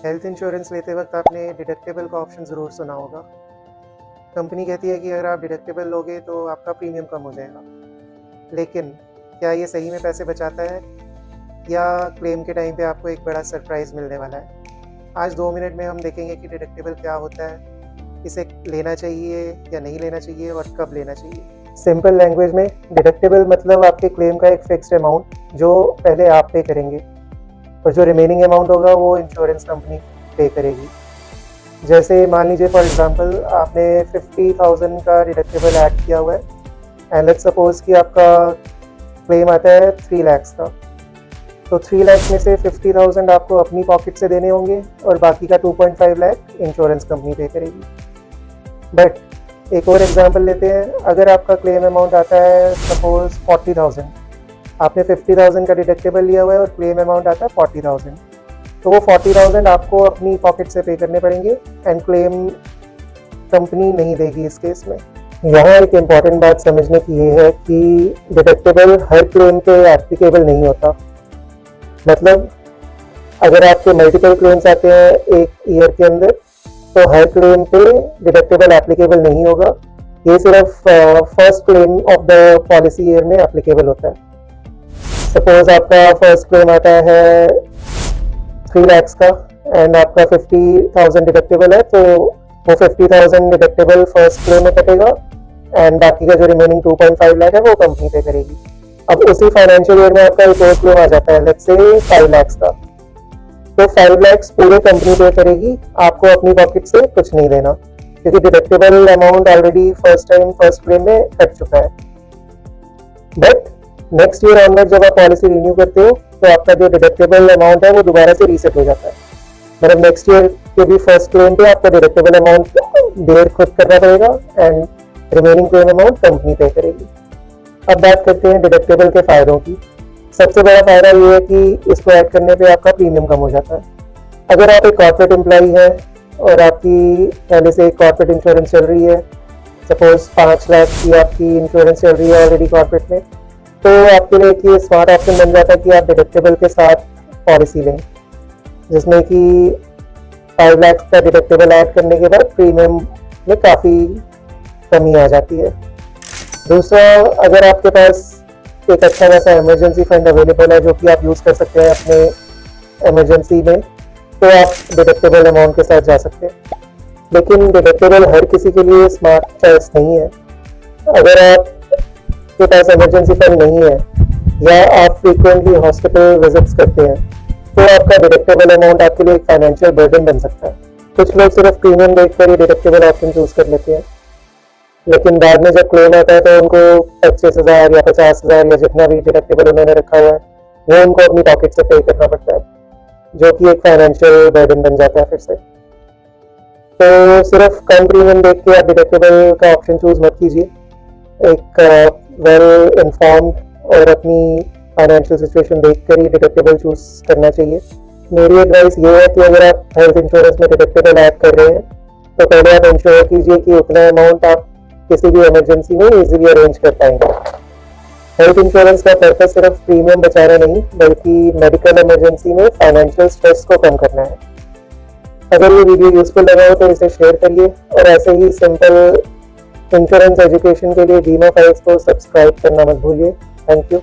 Health insurance लेते वक्त आपने डिडक्टिबल का ऑप्शन ज़रूर सुना होगा। कंपनी कहती है कि अगर आप डिडक्टिबल लोगे तो आपका प्रीमियम कम हो जाएगा, लेकिन क्या ये सही में पैसे बचाता है या क्लेम के टाइम पे आपको एक बड़ा सरप्राइज़ मिलने वाला है? आज 2 मिनट में हम देखेंगे कि डिडक्टिबल क्या होता है, इसे लेना चाहिए या नहीं लेना चाहिए और कब लेना चाहिए। सिंपल लैंग्वेज में डिडक्टिबल मतलब आपके क्लेम का एक फिक्स्ड अमाउंट जो पहले आप पे करेंगे और जो रिमेनिंग अमाउंट होगा वो इंश्योरेंस कंपनी पे करेगी। जैसे मान लीजिए फॉर एग्जांपल आपने 50,000 का डिडक्टिबल ऐड किया हुआ है एंड लेट्स सपोज कि आपका क्लेम आता है 3 लाख का, तो 3 लाख में से 50,000 आपको अपनी पॉकेट से देने होंगे और बाकी का 2.5 लाख इंश्योरेंस कंपनी पे करेगी। बट एक और एग्जांपल लेते हैं, अगर आपका क्लेम अमाउंट आता है सपोज 40,000, आपने 50,000 का डिडक्टिबल लिया हुआ है और क्लेम अमाउंट आता है 40,000, तो वो 40,000 आपको अपनी पॉकेट से पे करने पड़ेंगे एंड क्लेम कंपनी नहीं देगी इस केस में। यहाँ एक इम्पॉर्टेंट बात समझने की ये है कि डिडक्टिबल हर क्लेम पे एप्लीकेबल नहीं होता। मतलब अगर आपके मल्टीपल क्लेम्स आते हैं एक ईयर के अंदर तो हर क्लेम पे डिडक्टिबल एप्लीकेबल नहीं होगा। ये सिर्फ first claim of the policy year में एप्लीकेबल होता है। सपोज आपका फर्स्ट क्लेम आता है 3 लाख का एंड आपका 50,000 डिडक्टिबल है, तो वो 50,000 डिडक्टिबल फर्स्ट क्लेम में कटेगा एंड बाकी का जो रिमेनिंग 2.5 लाख है वो कंपनी पे करेगी। अब उसी फाइनेंशियल ईयर में आपका एक और क्लेम आ जाता है लेट्स से 5 लाख का, तो 5 लाख पूरे कंपनी पे करेगी, आपको अपनी पॉकेट से कुछ नहीं देना क्योंकि deductible amount already first claim में कट चुका है। बट नेक्स्ट ईयर ऑनवर्ड जब आप पॉलिसी रिन्यू करते हो तो आपका जो डिडक्टिबल अमाउंट है वो दोबारा से रीसेट हो जाता है। मतलब नेक्स्ट ईयर के भी फर्स्ट क्लेम पे आपको डिडक्टिबल अमाउंट बेयर खुद करना पड़ेगा and remaining claim amount company पे करेगी। अब बात करते हैं डिडक्टिबल के फ़ायदों की। सबसे बड़ा फ़ायदा ये है कि इसको ऐड करने पे आपका प्रीमियम कम हो जाता है। अगर आप एक कॉर्पोरेट एम्प्लॉई है और आपकी पहले से एक कॉर्पोरेट इंश्योरेंस चल रही है, सपोज 5 लाख की आपकी इंश्योरेंस चल रही है ऑलरेडी कॉर्पोरेट में, तो आपके लिए एक ये स्मार्ट ऑप्शन बन जाता है कि आप डिडक्टिबल के साथ पॉलिसी लें, जिसमें कि 5 लाख का डिडक्टिबल ऐड करने के बाद प्रीमियम में काफ़ी कमी आ जाती है। दूसरा, अगर आपके पास एक अच्छा खासा इमरजेंसी फंड अवेलेबल है जो कि आप यूज़ कर सकते हैं अपने इमरजेंसी में, तो आप डिडक्टिबल अमाउंट के साथ जा सकते हैं। लेकिन डिडक्टिबल हर किसी के लिए स्मार्ट चॉइस नहीं है। अगर आप के पास इमरजेंसी फंड नहीं है या आप फ्रीक्वेंटली हॉस्पिटल विजिट्स करते हैं तो आपका डिडक्टिबल अमाउंट आपके लिए एक फाइनेंशियल बर्डन बन सकता है। कुछ लोग सिर्फ प्रीमियम देखकर ही डिडक्टिबल ऑप्शन चूज कर लेते हैं, लेकिन बाद में जब क्लेम आता है तो उनको 25,000 या 50,000 या जितना भी डिडक्टिबल उन्होंने रखा हुआ है वो उनको अपनी पॉकेट से पे करना पड़ता है, जो कि एक फाइनेंशियल बर्डन बन जाता है फिर से। तो सिर्फ कम प्रीमियम देख के आप डिडक्टिबल का ऑप्शन चूज मत कीजिए। एक वेल इन्फॉर्म्ड और अपनी फाइनेंशियल सिचुएशन देखकर ही डिडक्टिबल चूज करना चाहिए। मेरी एडवाइस ये है कि अगर आप हेल्थ इंश्योरेंस में डिडक्टिबल ऐड कर रहे हैं तो पहले आप इंश्योर कीजिए कि उतना अमाउंट आप किसी भी इमरजेंसी में इजीली अरेंज कर पाएंगे। हेल्थ इंश्योरेंस का पर्पस सिर्फ प्रीमियम बचाना नहीं बल्कि मेडिकल इमरजेंसी में फाइनेंशियल स्ट्रेस को कम करना है। अगर ये वीडियो यूजफुल लगा हो तो इसे शेयर करिए और ऐसे ही सिंपल इंश्योरेंस एजुकेशन के लिए बीमा फाइल्स को सब्सक्राइब करना मत भूलिए। Thank you.